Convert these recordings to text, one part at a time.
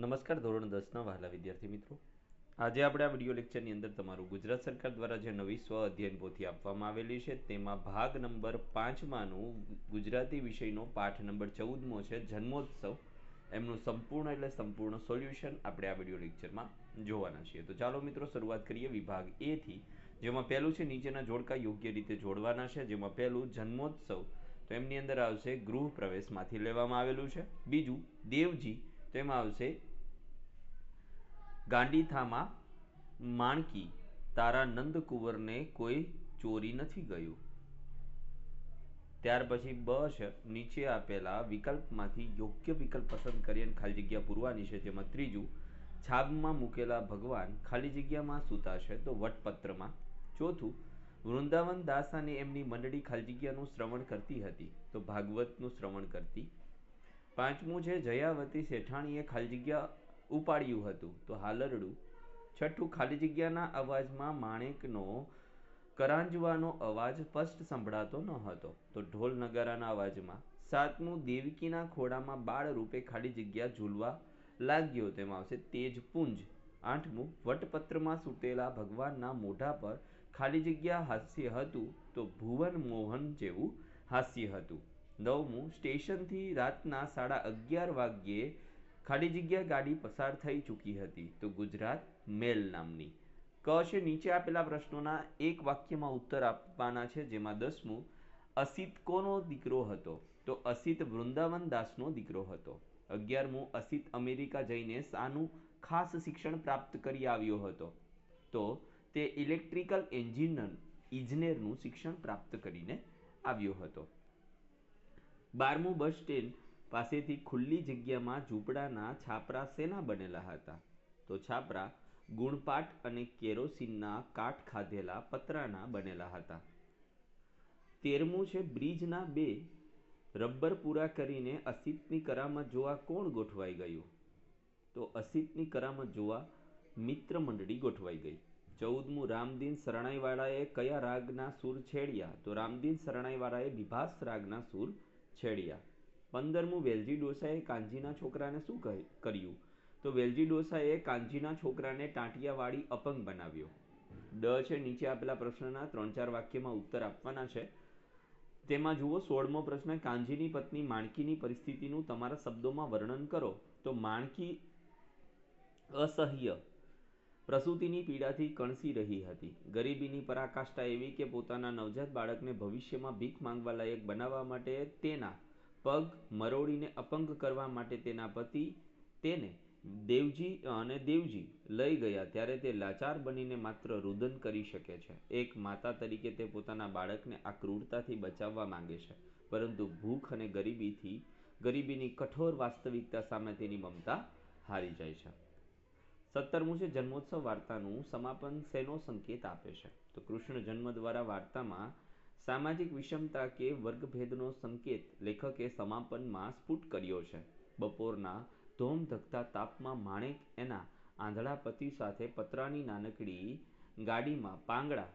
નમસ્કાર ધોરણ 10ના વહાલા વિદ્યાર્થી મિત્રો, આજે આપણે આ વિડિયો લેક્ચરની અંદર તમારું ગુજરાત સરકાર દ્વારા જે નવી સ્વ અધ્યયન પોથી આપવામાં આવેલી છે તેમાં ભાગ નંબર 5માંનું ગુજરાતી વિષયનો પાઠ નંબર 14મો છે જન્મોત્સવ, એમનું સંપૂર્ણ સોલ્યુશન આપણે આ વિડિયો લેક્ચરમાં જોવાના છીએ. તો ચાલો મિત્રો શરૂઆત કરીએ વિભાગ એ થી, જેમાં પહેલું છે નીચેના જોડકા યોગ્ય રીતે જોડવાના છે. જેમાં પહેલું જન્મોત્સવ, તો એમની અંદર આવશે ગૃહ પ્રવેશમાંથી લેવામાં આવેલું છે. બીજું દેવજી, તો એમાં આવશે ગાંડીથામાં માણકી તારા નંદકુંવરને કોઈ ચોરી નથી ગયું. ત્યાર પછી બ છે નીચે આપેલા વિકલ્પમાંથી યોગ્ય વિકલ્પ પસંદ કરી અને ખાલી જગ્યા પૂરવાની છે. જેમાં ત્રીજું છાબમાં મૂકેલા ભગવાન ખાલી જગ્યામાં સૂતા છે તો વટપત્રમાં. ચોથું વૃંદાવન દાસ અને એમની મંડળી ખાલી જગ્યાનું શ્રવણ કરતી હતી તો ભાગવતનું શ્રવણ કરતી. પાંચમું છે જયાવતી શેઠાણીએ ખાલી જગ્યા ઉપાડ્યું હતું તો હાલરડું. છઠ્ઠું ખાલી જગ્યાના અવાજમાં માણેકનો કરાંજવાનો અવાજ સ્પષ્ટ સંભળાતો ન હતો તો ઢોલ નગારાના અવાજમાં. સાતમું દેવકીના ખોડામાં બાળ રૂપે ખાલી જગ્યા ઝૂલવા લાગ્યો, તેમાં આવશે તેજપુંજ. આઠમું વટપત્રમાં સૂટેલા ભગવાનના મોઢા પર ખાલી જગ્યા હાસ્ય હતું તો ભુવન મોહન જેવું હાસ્ય હતું. નવમું સ્ટેશનથી રાતના 11:30 વાગ્યે ખાલી જગ્યા ગાડી પસાર થઈ ચૂકી હતી તો ગુજરાત મેલ નામની. ક છે નીચે આપેલા પ્રશ્નોના એક વાક્યમાં ઉત્તર આપવાના છે. જેમાં 10મું અસિત કોનો દીકરો હતો તો અસિત વૃંદાવન દાસનો દીકરો હતો. 11મું અસિત અમેરિકા જઈને શાનું ખાસ શિક્ષણ પ્રાપ્ત કરી આવ્યો હતો તો તે ઇલેક્ટ્રિકલ ઇજનેરનું શિક્ષણ પ્રાપ્ત કરીને આવ્યો હતો. 12મું બસ સ્ટેન્ડ પાસેથી ખુલ્લી જગ્યામાં ઝૂંપડાના છાપરા શેના બનેલા હતા તો છાપરા ગુણપાટ અને કેરોસીનના કાટ ખાધેલા પતરાના બનેલા હતા. 13મું છે બ્રિજના બે રબર પૂરા કરીને અસિતની કરામત જોવા કોણ ગોઠવાઈ ગયું તો અસિતની કરામત જોવા મિત્ર મંડળી ગોઠવાઈ ગઈ. 14મું રામદીન શરણાઈવાળાએ કયા રાગના સૂર છેડ્યા તો રામદીન શરણાઈવાળાએ વિભાસ રાગના સૂર છેડ્યા. 15મું વેલજી ડોસાએ કાંજીના છોકરાને શું કર્યું તો વેલજી ડોસાએ કાંજીના છોકરાને ટાંટિયાવાળી અપંગ બનાવ્યો. ડ છે નીચે આપેલા પ્રશ્નના 3-4 વાક્યમાં ઉત્તર આપવાના છે. તેમાં જુઓ 16મો પ્રશ્ન કાંજીની પત્ની માણકીની પરિસ્થિતિનું તમારા શબ્દોમાં વર્ણન કરો તો માણકી અસહ્ય પ્રસૂતિની પીડાથી કણસી રહી હતી. ગરીબીની પરાકાષ્ઠા એવી કે પોતાના નવજાત બાળકને ભવિષ્યમાં ભીખ માંગવા લાયક બનાવવા માટે તેના પગ મરોડીને અપંગ કરવા માટે તેના પતિ તેને દેવજી લઈ ગયા ત્યારે તે લાચાર બનીને માત્ર રુદન કરી શકે છે. એક માતા તરીકે તે પોતાના બાળકને આ ક્રૂરતાથી બચાવવા માંગે છે, પરંતુ ભૂખ અને ગરીબીની કઠોર વાસ્તવિકતા સામે તેની મમતા હારી જાય છે. 17મું છે જન્મોત્સવ વાર્તાનું સમાપન શેનો સંકેત આપે છે તો કૃષ્ણ જન્મ દ્વારા વાર્તામાં સામાજિક વિષમતા કે વર્ગભેદનો સંકેત લેખકે સમાપનમાં સ્ફુટ કર્યો છે. બપોરના ધોમધખતા તાપમાં માણેક એના આંધળા પતિ સાથે પતરાની નાનકડી ગાડીમાં પાંગડા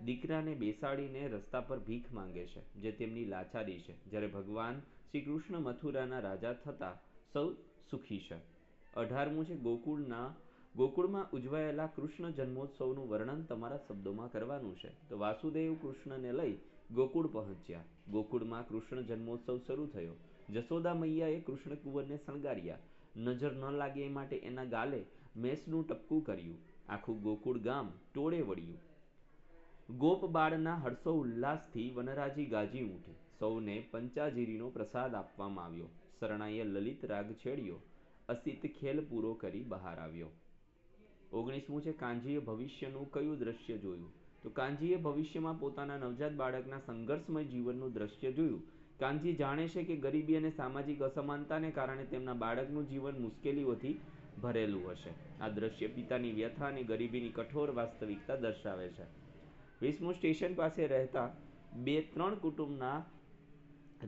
દીકરાને બેસાડીને રસ્તા પર ભીખ માંગે છે, જે તેમની લાચારી છે. જ્યારે ભગવાન શ્રી કૃષ્ણ મથુરાના રાજા થતા સૌ સુખી છે. 18મું છે ગોકુળમાં ઉજવાયેલા કૃષ્ણ જન્મોત્સવનું વર્ણન તમારા શબ્દોમાં કરવાનું છે તો વાસુદેવ કૃષ્ણને લઈ ગોકુળ પહોંચ્યા. ગોકુળમાં કૃષ્ણ જન્મોત્સવ શરૂ થયો. જશોદા મૈયાએ કૃષ્ણ કુંવરને શણગાર્યા. નજર ન લાગે એ માટે એના ગાલે મેસનું ટપકું કર્યું. આખું ગોકુળ ગામ ટોળે વળ્યું. ગોપ બાળના હર્ષો ઉલ્લાસથી વનરાજી ગાજી ઉઠી. સૌને પંચાજીરીનો પ્રસાદ આપવામાં આવ્યો. શરણાઈએ લલિત રાગ છેડ્યો. અસિત ખેલ પૂરો કરી બહાર આવ્યો. 19મું છે કાંજીએ ભવિષ્યનું કયું દ્રશ્ય જોયું તો કાંજીએ ભવિષ્યમાં પોતાના નવજાત બાળકના સંઘર્ષમય જીવનનું દ્રશ્ય જોયું. કાંજી જાણે છે કે ગરીબી અને સામાજિક અસમાનતાને કારણે તેમના બાળકનું જીવન મુશ્કેલીઓથી ભરેલું હશે. આ દ્રશ્ય પિતાની વ્યથા અને ગરીબીની કઠોર વાસ્તવિકતા દર્શાવે છે. 20મું સ્ટેશન પાસે રહેતા 2-3 કુટુંબના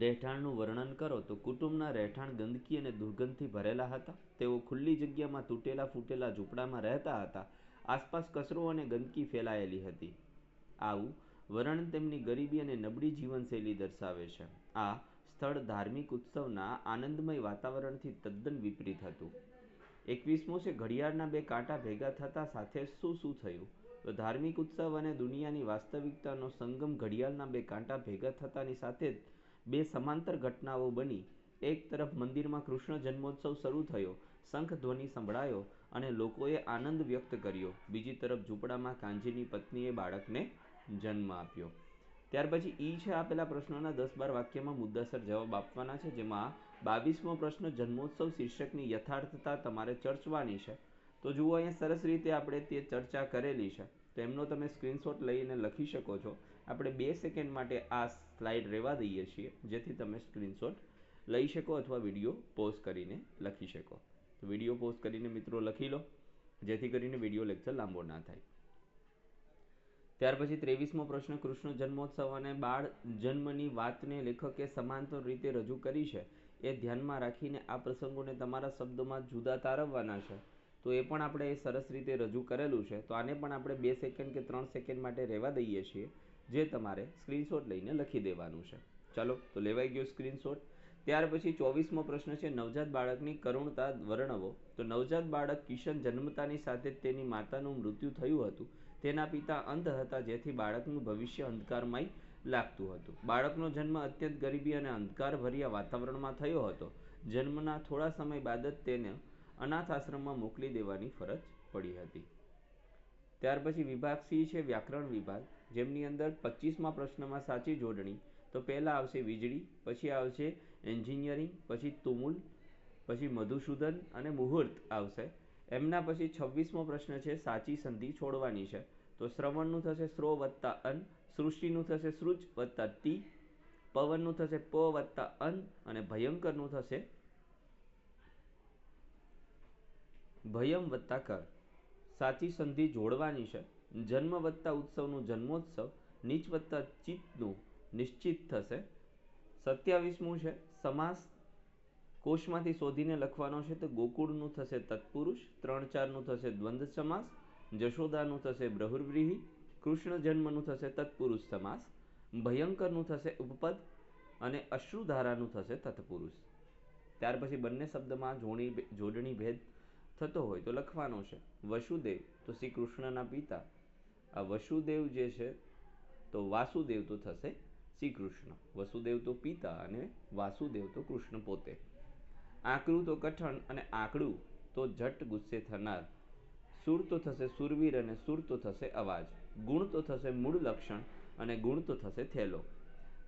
રહેઠાણનું વર્ણન કરો તો કુટુંબના રહેઠાણ ગંદકી અને દુર્ગંધથી ભરેલા હતા. તેઓ ખુલ્લી જગ્યામાં તૂટેલા ફૂટેલા ઝૂંપડામાં રહેતા હતા. આસપાસ કચરો અને ગંદકી ફેલાયેલી હતી. આવું વર્ણન તેમની ગરીબી અને નબળી જીવનશૈલી દર્શાવે છે. આ સ્થળ ધાર્મિક ઉત્સવના આનંદમય વાતાવરણથી તદ્દન વિપરીત હતું. 21મો છે ઘડિયાળના બે કાંટા ભેગા થતા સાથે શું શું થયું? તો ધાર્મિક ઉત્સવ અને દુનિયાની વાસ્તવિકતાનો સંગમ ઘડિયાળના બે કાંટા ભેગા થતાની સાથે જ બે સમાંતર ઘટનાઓ બની. એક તરફ મંદિરમાં કૃષ્ણ જન્મોત્સવ શરૂ થયો, શંખ ધ્વનિ સંભળાયો અને લોકોએ આનંદ વ્યક્ત કર્યો. બીજી તરફ ઝૂંપડામાં કાનજીની પત્નીએ બાળકને જન્મ આપ્યો. ત્યાર પછી ઈ છે આપેલા પ્રશ્નોના 10-12 વાક્યમાં મુદ્દાસર જવાબ આપવાના છે, જેમાં 22મો પ્રશ્ન જન્મોત્સવ શીર્ષકની યથાર્થતા તમારે ચર્ચવાની છે. તો જુઓ અહીંયા સરસ રીતે આપણે તે ચર્ચા કરેલી છે, તો એમનો તમે સ્ક્રીનશોટ લઈને લખી શકો છો. આપણે 2 સેકન્ડ માટે આ સ્લાઇડ રહેવા દઈએ છીએ, જેથી તમે સ્ક્રીનશોટ લઈ શકો અથવા વિડીયો પોઝ કરીને લખી શકો. તો વિડીયો પોઝ કરીને મિત્રો લખી લો, જેથી કરીને વિડીયો લેક્ચર લાંબો ના થાય. ત્યાર પછી 23મો પ્રશ્ન કૃષ્ણ જન્મોત્સવ અને બાળ જન્મની વાતને લેખકે સમાંતર રીતે રજૂ કરી છે, એ ધ્યાનમાં રાખીને આ પ્રસંગોને તમારા શબ્દોમાં જુદા તારવવાના છે. તો એ પણ આપણે સરસ રીતે રજૂ કરેલું છે, તો આને પણ આપણે 2 સેકન્ડ કે 3 સેકન્ડ માટે રહેવા દઈએ છીએ, જે તમારે સ્ક્રીનશોટ લઈને લખી દેવાનું છે. ચાલો, તો લેવાઈ ગયો સ્ક્રીનશોટ. ત્યાર પછી 24મો પ્રશ્ન છે નવજાત બાળકની કરુણતા વર્ણવો. તો નવજાત બાળક કિશન જન્મતાની સાથે જ તેની માતાનું મૃત્યુ થયું હતું. તેના પિતા અંધ હતા, જેથી બાળકનું ભવિષ્ય અંધકારમય લાગતું હતું. બાળકનો જન્મ અત્યંત ગરીબી અને અંધકારભર્યા વાતાવરણમાં થયો હતો. જન્મના થોડા સમય બાદ જ તેને અનાથ આશ્રમમાં મોકલી દેવાની ફરજ પડી હતી. ત્યાર પછી વિભાગ સી છે વ્યાકરણ વિભાગ, જેમની અંદર 25મા પ્રશ્નમાં સાચી જોડણી. તો પહેલા આવશે વીજળી, પછી આવશે એન્જિનિયરિંગ, પછી તુમુલ, પછી મધુસૂદન અને મુહૂર્ત આવશે. એમના પછી 26મો પ્રશ્ન છે સાચી સંધિ છોડવાની છે. તો શ્રવણનું થશે શ્રો વત્તા અન, સૃષ્ટિનું થશે સૃજ વત્તા તી, પવનનું થશે પ વત્તા અન અને ભયંકરનું થશે ભયમ વત્તા કર. સાચી સંધિ જોડવાની છે. જન્મ વત્તા ઉત્સવનું જન્મોત્સવ, નીચ વત્તા ચિત્તનું નિશ્ચિત થશે. 27મું છે સમાસ, કોષમાંથી શોધીને લખવાનો છે. તો ગોકુળનું થશે તત્પુરુષ, 3-4નું થશે દ્વંદ્વ સમાસ, જશોદાનું થશે બહુવ્રીહી, કૃષ્ણ જન્મનું થશે તત્પુરુષ સમાસ, ભયંકરનું થશે ઉપપદ અને અશ્રુધારાનું થશે તત્પુરુષ. ત્યાર પછી બંને શબ્દમાં જોડણી ભેદ થતો હોય તો લખવાનો છે. વસુદેવ તો શ્રી કૃષ્ણના પિતા, આ વસુદેવ જે છે તો વાસુદેવ તો થશે શ્રી કૃષ્ણ. વસુદેવ તો પિતા અને વાસુદેવ તો કૃષ્ણ પોતે. આકરું તો કઠણ અને આકડું તો ઝટ ગુસ્સે થનાર. સુર તો થશે સુરવીર અને સુર તો થશે અવાજ. ગુણ તો થશે મૂળ લક્ષણ અને ગુણ તો થશે થેલો.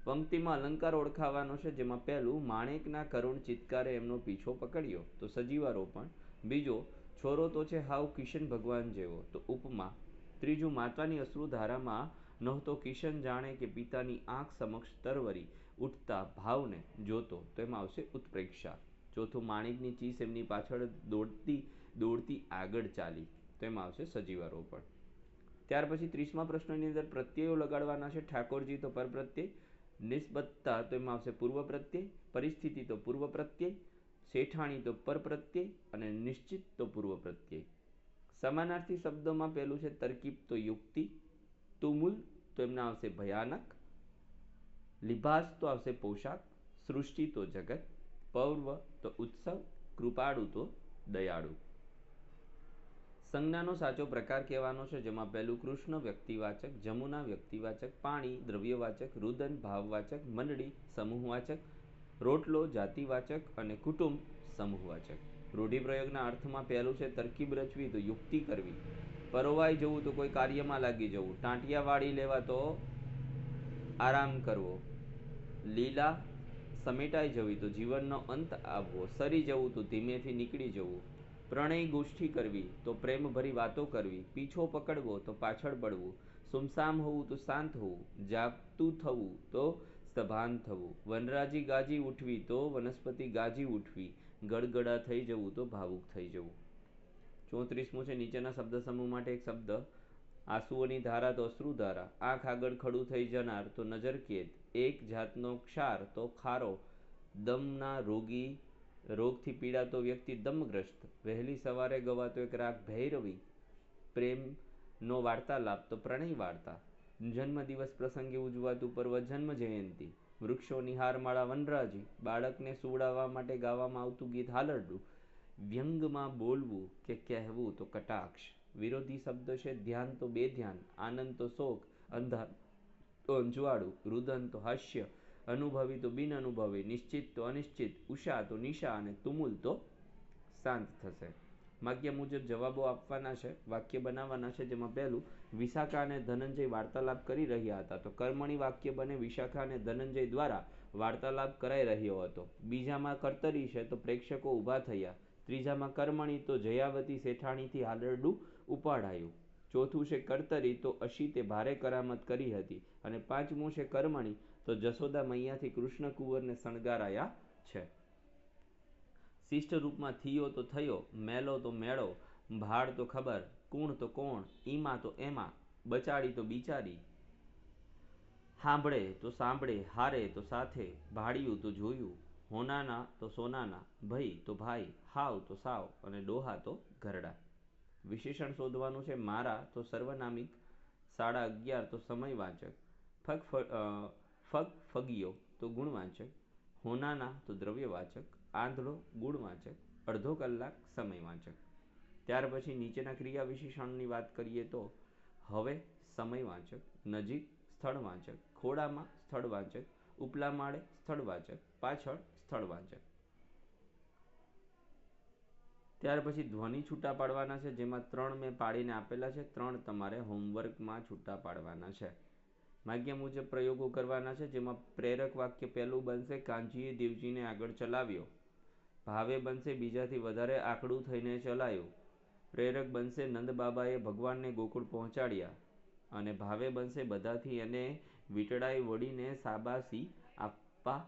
પંક્તિમાં અલંકાર ઓળખાવાનો છે, જેમાં પહેલું માણેકના કરુણ ચિત્કારે એમનો પીછો પકડ્યો તો સજીવારોપણ. બીજો છોરો તો છે હાવ કિશન ભગવાન જેવો તો ઉપમા. ત્રીજું માતાની અશ્રુધારામાં નહોતો કિશન જાણે કે પિતાની આંખ સમક્ષ તરવરી ઉઠતા ભાવને જોતો, તો એમાં આવશે ઉત્પ્રેક્ષા. ચોથું માણિકની ચીસ એમની પાછળ દોડતી દોડતી આગળ ચાલી, તો એમાં આવશે સજીવારોપણ. ત્યાર પછી 30મા પ્રશ્નની અંદર પ્રત્યયો લગાડવાના છે. ઠાકોરજી તો પરપ્રત્યય, નિસ્બતતા તો એમાં આવશે પૂર્વ પ્રત્યય, પરિસ્થિતિ તો પૂર્વ પ્રત્યય, શેઠાણી તો પર પ્રત્યય અને નિશ્ચિત તો પૂર્વ પ્રત્યય. સમાનાર્થી શબ્દોમાં પહેલું છે તરકીબ તો યુક્તિ, તુમુલ તો એમના આવશે ભયાનક, લિબાસ તો આવશે પોશાક, સૃષ્ટિ તો જગત, પર્વ તો ઉત્સવ, કૃપાળુ તો દયાળુ. સંજ્ઞાનો સાચો પ્રકાર કહેવાનો છે, જેમાં પહેલું કૃષ્ણ વ્યક્તિવાચક, જમુના વ્યક્તિવાચક, પાણી દ્રવ્યવાચક, રુદન ભાવવાચક, મંડળી સમૂહવાચક, રોટલો જાતિવાચક અને કુટુંબ સમૂહવાચક. રૂઢિપ્રયોગના અર્થમાં પહેલું છે તરકીબ રચવી તો યુક્તિ કરવી, પરોવાઈ જવું તો કોઈ કાર્યમાં લાગી જવું, ટાંટિયા વાળી લેવા તો આરામ કરવો, લીલા સમેટાઈ જવી તો જીવનનો અંત આવવો, સરી જવું તો ધીમેથી નીકળી જવું, પ્રણય ગોષ્ઠી કરવી તો પ્રેમભરી વાતો કરવી, પીછો પકડવો તો પાછળ પડવું, સુમસામ હોવું તો શાંત હોવું, જાગતું થવું તો સભાન થવું, વનરાજી ગાજી ઉઠવી તો વનસ્પતિ ગાજી ઉઠવી, ગડગડા થઈ જવું તો ભાવુક થઈ જવું. 34મું છે નીચેના શબ્દ સમૂહ માટે એક શબ્દ. આંસુઓની ધારા તો અશ્રુધારા, આંખ આગળ ખડું થઈ જનાર તો નજરકેદ, એક જાતનો ક્ષાર તો ખારો, દમના રોગથી પીડાતો વ્યક્તિ દમગ્રસ્ત, વહેલી સવારે ગવાતો એક રાગ ભૈરવી, પ્રેમનો વાર્તાલાપ તો પ્રણય વાર્તા, જન્મદિવસ પ્રસંગે ઉજવાતું પર્વ જન્મ જયંતિ, વૃક્ષોની હારમાળા વનરાજી, બાળકને સુવડાવવા માટે ગાવામાં આવતું ગીત હાલરડું, વ્યંગમાં બોલવું કે કહેવું તો કટાક્ષ. વિરોધી શબ્દ છે ધ્યાન તો બેધ્યાન, આનંદ તો શોક, અંધાર તો અંજવાળું, રુદન તો હાસ્ય, અનુભવી તો બિન અનુભવી, નિશ્ચિત તો અનિશ્ચિત, ઉષા તો નિશા અને તુમુલ તો શાંત થશે. વાક્ય મુજબ જવાબો આપવાના છે, વાક્ય બનાવવાના છે. જેમાં પહેલું, વિશાખા અને ધનંજય વાર્તાલાપ કરી રહ્યા હતા, તો કર્મણી વાક્ય બને વિશાખા અને ધનંજય દ્વારા વાર્તાલાપ કરાઈ રહ્યો હતો. બીજામાં કર્તરી છે તો પ્રેક્ષકો ઊભા થયા. ત્રીજામાં કર્મણી તો જયાવતી શેઠાણીથી હાલરડું ઉપાડાયું. ચોથું છે કર્તરી તો અશિતે ભારે કરામત કરી હતી. અને પાંચમું છે કર્મણી તો જશોદા મૈયાથી કૃષ્ણ કુંવરને શણગારાયા છે. શિષ્ટ રૂપમાં થયો તો થયો, મેલો તો મેળો, ભાડ તો ખબર, કુણ તો કોણ, ઈમા તો એમાં, બચાડી તો બિચારી, સાંભળે તો સાંભળે, હારે તો સાથે, ભાડિયું તો જોયું, હોનાના તો સોનાના, ભઈ તો ભાઈ, હાવ તો સાવ અને ડોહા તો ઘરડા. વિશેષણ શોધવાનું છે. મારા તો સર્વનામિક, 11:30 તો સમયવાચક, ફગ ફગિયો તો ગુણવાચક, હોનાના તો દ્રવ્યવાચક, આંધળો ગુણવાચક, અડધો કલાક સમયવાચક. ત્યાર પછી નીચેના ક્રિયા વિશેષણની વાત કરીએ તો હવે સમયવાચક, નજીક સ્થળવાચક, ખોડામાં સ્થળવાચક, ઉપલા માળે સ્થળવાચક, પાછળ સ્થળવાચક. ત્યાર પછી ધ્વનિ છૂટા પાડવાના છે, જેમાં 3 મેં પાડીને આપેલા છે, 3 તમારે હોમવર્કમાં છૂટા પાડવાના છે. વાક્ય મુજબ પ્રયોગો કરવાના છે, જેમાં પ્રેરક વાક્ય પહેલું બનશે કાનજીએ દેવજીને આગળ ચલાવ્યો. ભાવે બનશે બીજાથી વધારે આકડું થઈને ચલાયું. પ્રેરક બનશે નંદબાબાએ ભગવાનને ગોકુળ પહોંચાડ્યા. અને ભાવે બનશે બધાથી એને વીટળાઈ વળીને શાબાશી આપવા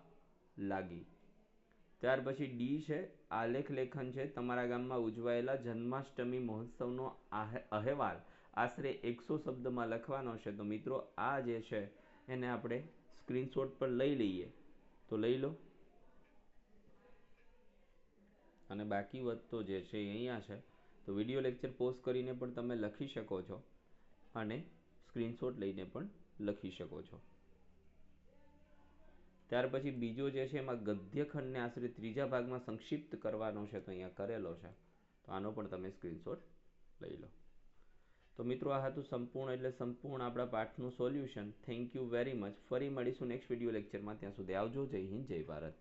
લાગી. ત્યાર પછી ડી છે આલેખ લેખન છે. તમારા ગામમાં ઉજવાયેલા જન્માષ્ટમી મહોત્સવનો અહેવાલ આશરે 100 શબ્દમાં લખવાનો છે. તો મિત્રો આ જે છે એને આપણે સ્ક્રીનશોટ પર લઈ લઈએ તો લઈ લો, અને બાકી વધતો જે છે એ અહીંયા છે. તો વિડીયો લેક્ચર પોઝ કરીને પણ તમે લખી શકો છો અને સ્ક્રીનશોટ લઈને પણ લખી શકો છો. ત્યાર પછી બીજો જે છે એમાં ગદ્યખંડને આશરે ત્રીજા ભાગમાં સંક્ષિપ્ત કરવાનો છે, તો અહીંયા કરેલો છે. તો આનો પણ તમે સ્ક્રીનશોટ લઈ લો. તો મિત્રો આ હતું સંપૂર્ણ એટલે સંપૂર્ણ આપણા પાઠનું solution. Thank you very much. ફરી મળીશું નેક્સ્ટ વિડીયો લેક્ચરમાં. ત્યાં સુધી આવજો. જય હિન્દ, જય ભારત.